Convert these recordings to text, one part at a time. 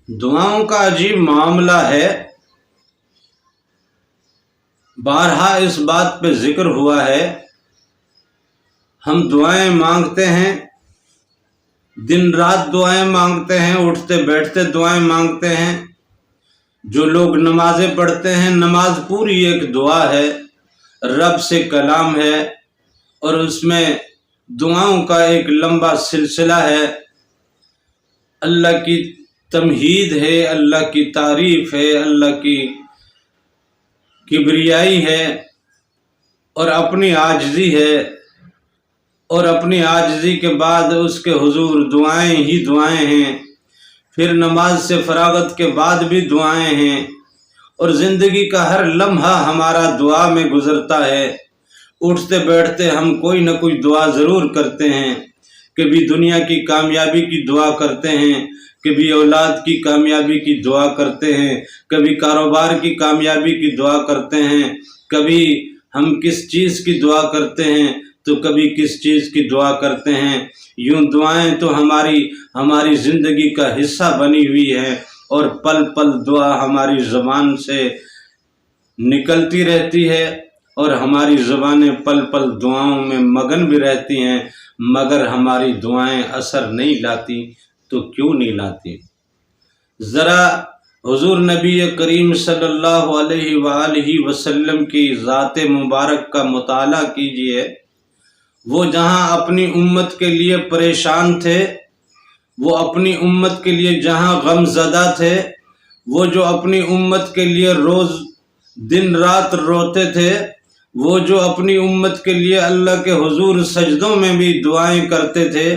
دعاؤں کا عجیب معاملہ ہے۔ بارہا اس بات پہ ذکر ہوا ہے، ہم دعائیں مانگتے ہیں، دن رات دعائیں مانگتے ہیں، اٹھتے بیٹھتے دعائیں مانگتے ہیں۔ جو لوگ نمازیں پڑھتے ہیں، نماز پوری ایک دعا ہے، رب سے کلام ہے، اور اس میں دعاؤں کا ایک لمبا سلسلہ ہے۔ اللہ کی تمہید ہے، اللہ کی تعریف ہے، اللہ کی کبریائی ہے، اور اپنی عاجزی ہے، اور اپنی عاجزی کے بعد اس کے حضور دعائیں ہی دعائیں ہیں۔ پھر نماز سے فراغت کے بعد بھی دعائیں ہیں، اور زندگی کا ہر لمحہ ہمارا دعا میں گزرتا ہے۔ اٹھتے بیٹھتے ہم کوئی نہ کوئی دعا ضرور کرتے ہیں۔ کبھی دنیا کی کامیابی کی دعا کرتے ہیں، کبھی اولاد کی کامیابی کی دعا کرتے ہیں، کبھی کاروبار کی کامیابی کی دعا کرتے ہیں، کبھی ہم کس چیز کی دعا کرتے ہیں تو کبھی کس چیز کی دعا کرتے ہیں۔ یوں دعائیں تو ہماری زندگی کا حصہ بنی ہوئی ہے، اور پل پل دعا ہماری زبان سے نکلتی رہتی ہے، اور ہماری زبانیں پل پل دعاؤں میں مگن بھی رہتی ہیں، مگر ہماری دعائیں اثر نہیں لاتی۔ تو کیوں نہیں لاتی؟ ذرا حضور نبی کریم صلی اللہ علیہ وآلہ وسلم کی ذات مبارک کا مطالعہ کیجئے۔ وہ جہاں اپنی امت کے لیے پریشان تھے، وہ اپنی امت کے لیے جہاں غم زدہ تھے، وہ جو اپنی امت کے لیے روز دن رات روتے تھے، وہ جو اپنی امت کے لیے اللہ کے حضور سجدوں میں بھی دعائیں کرتے تھے،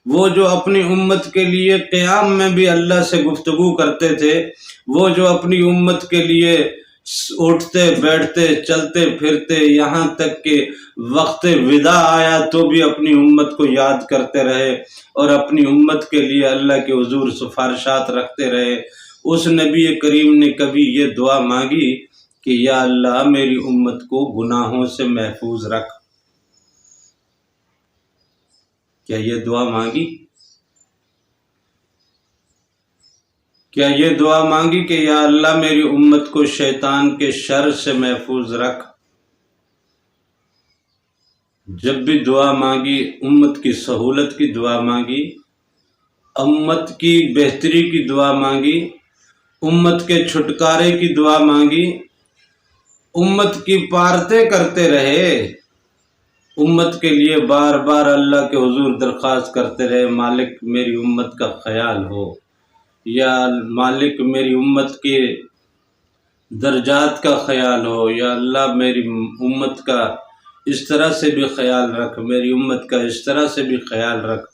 وہ جو اپنی امت کے لیے قیام میں بھی اللہ سے گفتگو کرتے تھے، وہ جو اپنی امت کے لیے اٹھتے بیٹھتے چلتے پھرتے یہاں تک کہ وقت وداع آیا تو بھی اپنی امت کو یاد کرتے رہے، اور اپنی امت کے لیے اللہ کے حضور سفارشات رکھتے رہے، اس نبی کریم نے کبھی یہ دعا مانگی کہ یا اللہ میری امت کو گناہوں سے محفوظ رکھ؟ کیا یہ دعا مانگی؟ کیا یہ دعا مانگی کہ یا اللہ میری امت کو شیطان کے شر سے محفوظ رکھ؟ جب بھی دعا مانگی، امت کی سہولت کی دعا مانگی، امت کی بہتری کی دعا مانگی، امت کے چھٹکارے کی دعا مانگی، امت کی پارتیں کرتے رہے، امت کے لیے بار بار اللہ کے حضور درخواست کرتے رہے، مالک میری امت کا خیال ہو، یا مالک میری امت کے درجات کا خیال ہو، یا اللہ میری امت کا اس طرح سے بھی خیال رکھ، میری امت کا اس طرح سے بھی خیال رکھ۔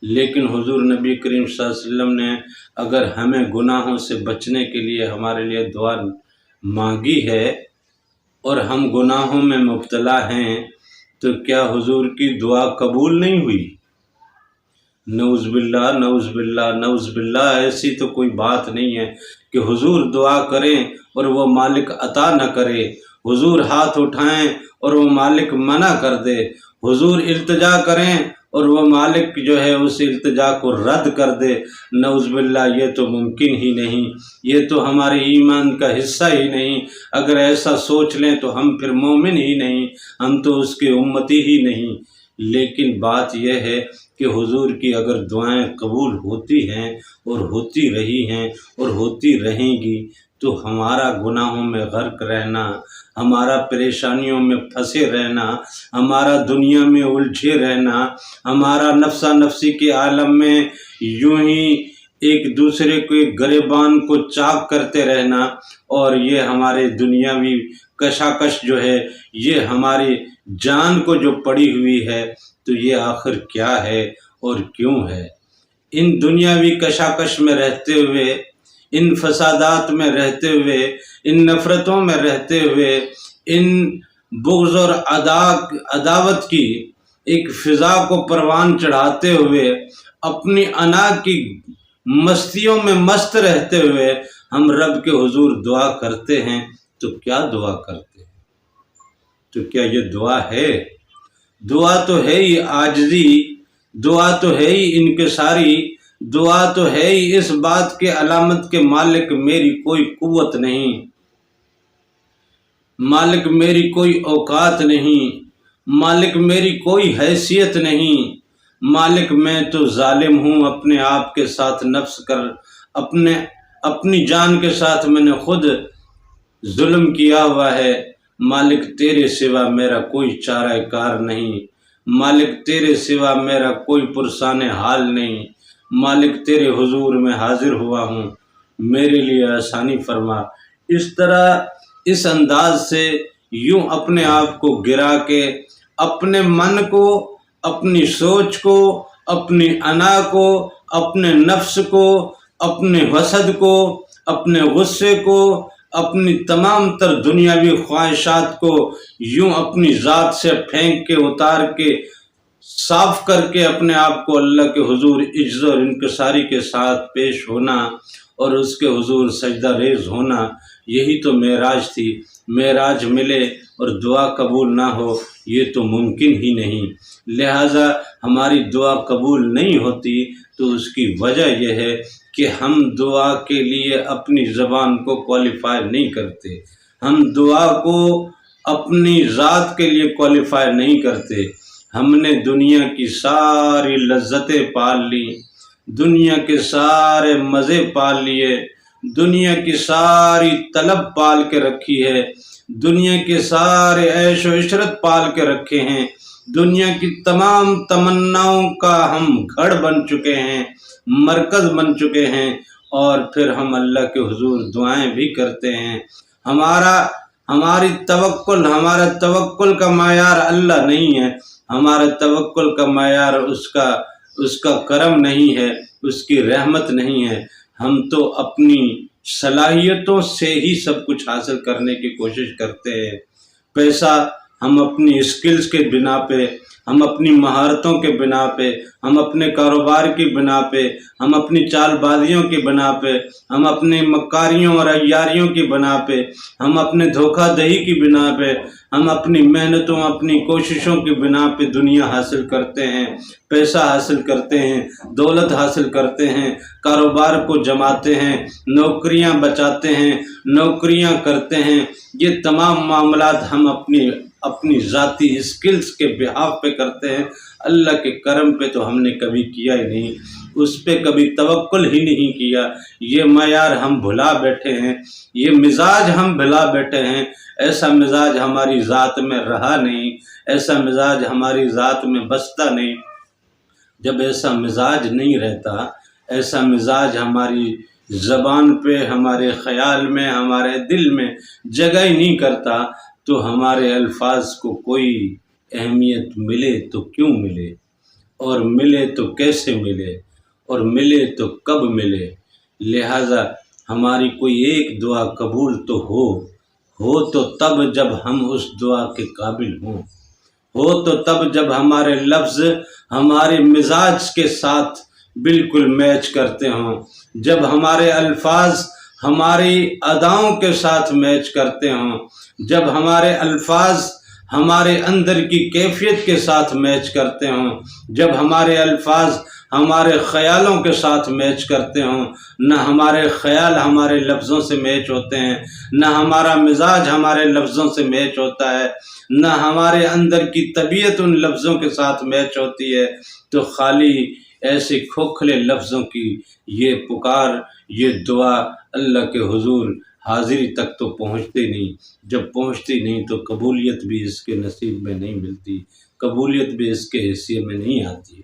لیکن حضور نبی کریم صلی اللہ علیہ وسلم نے اگر ہمیں گناہوں سے بچنے کے لیے ہمارے لیے دعا مانگی ہے، اور ہم گناہوں میں مبتلا ہیں، تو کیا حضور کی دعا قبول نہیں ہوئی؟ نعوذ باللہ، نعوذ باللہ، نعوذ باللہ۔ ایسی تو کوئی بات نہیں ہے کہ حضور دعا کریں اور وہ مالک عطا نہ کرے، حضور ہاتھ اٹھائیں اور وہ مالک منع کر دے، حضور التجا کریں اور وہ مالک جو ہے اس التجا کو رد کر دے۔ نعوذ باللہ، یہ تو ممکن ہی نہیں، یہ تو ہمارے ایمان کا حصہ ہی نہیں۔ اگر ایسا سوچ لیں تو ہم پھر مومن ہی نہیں، ہم تو اس کے امتی ہی نہیں۔ لیکن بات یہ ہے کہ حضور کی اگر دعائیں قبول ہوتی ہیں اور ہوتی رہی ہیں اور ہوتی رہیں گی، تو ہمارا گناہوں میں غرق رہنا، ہمارا پریشانیوں میں پھنسے رہنا، ہمارا دنیا میں الجھے رہنا، ہمارا نفسا نفسی کے عالم میں یوں ہی ایک دوسرے کے گریبان کو چاک کرتے رہنا، اور یہ ہمارے دنیاوی کشاکش جو ہے، یہ ہماری جان کو جو پڑی ہوئی ہے، تو یہ آخر کیا ہے اور کیوں ہے؟ ان دنیاوی کشاکش میں رہتے ہوئے، ان فسادات میں رہتے ہوئے، ان نفرتوں میں رہتے ہوئے، ان بغض اور عداوت کی ایک فضا کو پروان چڑھاتے ہوئے، اپنی انا کی مستیوں میں مست رہتے ہوئے ہم رب کے حضور دعا کرتے ہیں، تو کیا دعا کرتے ہیں؟ تو کیا یہ دعا ہے؟ دعا تو ہے ہی عاجزی، دعا تو ہے ہی انکساری، دعا تو ہے ہی اس بات کے علامت کہ مالک میری کوئی قوت نہیں، مالک میری کوئی اوقات نہیں، مالک میری کوئی حیثیت نہیں، مالک میں تو ظالم ہوں، اپنے آپ کے ساتھ نفس کر اپنی جان کے ساتھ میں نے خود ظلم کیا ہوا ہے۔ مالک تیرے سوا میرا کوئی چارہ کار نہیں، مالک تیرے سوا میرا کوئی پرسان حال نہیں، مالک تیرے حضور میں حاضر ہوا ہوں، میرے لیے آسانی فرما۔ اس طرح اس انداز سے یوں اپنے آپ کو گرا کے اپنے من کو، اپنی سوچ کو، اپنی انا کو، اپنے نفس کو، اپنے حسد کو، اپنے غصے کو، اپنی تمام تر دنیاوی خواہشات کو یوں اپنی ذات سے پھینک کے اتار کے صاف کر کے اپنے آپ کو اللہ کے حضور عجز اور انکساری کے ساتھ پیش ہونا اور اس کے حضور سجدہ ریز ہونا، یہی تو معراج تھی۔ معراج ملے اور دعا قبول نہ ہو یہ تو ممکن ہی نہیں، لہٰذا ہماری دعا قبول نہیں ہوتی تو اس کی وجہ یہ ہے کہ ہم دعا کے لیے اپنی زبان کو کوالیفائی نہیں کرتے، ہم دعا کو اپنی ذات کے لیے کوالیفائی نہیں کرتے۔ ہم نے دنیا کی ساری لذتیں پال لی، دنیا کے سارے مزے پال لیے، دنیا کی ساری طلب پال کے رکھی ہے، دنیا کے سارے عیش و عشرت پال کے رکھے ہیں، دنیا کی تمام تمناؤں کا ہم گھڑ بن چکے ہیں، مرکز بن چکے ہیں، اور پھر ہم اللہ کے حضور دعائیں بھی کرتے ہیں۔ ہمارا توکل کا معیار اللہ نہیں ہے، ہمارا توکل کا معیار اس کا کرم نہیں ہے، اس کی رحمت نہیں ہے۔ ہم تو اپنی صلاحیتوں سے ہی سب کچھ حاصل کرنے کی کوشش کرتے ہیں۔ پیسہ ہم اپنی اسکلز کے بنا پہ، ہم اپنی مہارتوں کے بنا پہ، ہم اپنے کاروبار کی بنا پہ، ہم اپنی چال بازیوں کی بنا پہ، ہم اپنی مکاریوں اور عیاریوں کی بنا پہ، ہم اپنے دھوکہ دہی کی بنا پہ، ہم اپنی محنتوں، اپنی کوششوں کی بنا پہ دنیا حاصل کرتے ہیں، پیسہ حاصل کرتے ہیں، دولت حاصل کرتے ہیں، کاروبار کو جماتے ہیں، نوکریاں بچاتے ہیں، نوکریاں کرتے ہیں۔ یہ تمام معاملات ہم اپنی ذاتی اسکلز کے بہاف پہ کرتے ہیں، اللہ کے کرم پہ تو ہم نے کبھی کیا ہی نہیں، اس پہ کبھی توکل ہی نہیں کیا۔ یہ معیار ہم بھلا بیٹھے ہیں، یہ مزاج ہم بھلا بیٹھے ہیں۔ ایسا مزاج ہماری ذات میں رہا نہیں، ایسا مزاج ہماری ذات میں بستا نہیں۔ جب ایسا مزاج نہیں رہتا، ایسا مزاج ہماری زبان پہ، ہمارے خیال میں، ہمارے دل میں جگہ ہی نہیں کرتا، تو ہمارے الفاظ کو کوئی اہمیت ملے تو کیوں ملے، اور ملے تو کیسے ملے، اور ملے تو کب ملے۔ لہٰذا ہماری کوئی ایک دعا قبول تو ہو تو تب جب ہم اس دعا کے قابل ہوں، ہو تو تب جب ہمارے لفظ ہمارے مزاج کے ساتھ بالکل میچ کرتے ہوں، جب ہمارے الفاظ ہماری اداؤں کے ساتھ میچ کرتے ہوں، جب ہمارے الفاظ ہمارے اندر کی کیفیت کے ساتھ میچ کرتے ہوں، جب ہمارے الفاظ ہمارے خیالوں کے ساتھ میچ کرتے ہوں۔ نہ ہمارے خیال ہمارے لفظوں سے میچ ہوتے ہیں، نہ ہمارا مزاج ہمارے لفظوں سے میچ ہوتا ہے، نہ ہمارے اندر کی طبیعت ان لفظوں کے ساتھ میچ ہوتی ہے، تو خالی ایسے کھوکھلے لفظوں کی یہ پکار، یہ دعا اللہ کے حضور حاضری تک تو پہنچتی نہیں۔ جب پہنچتی نہیں تو قبولیت بھی اس کے نصیب میں نہیں ملتی، قبولیت بھی اس کے حصے میں نہیں آتی۔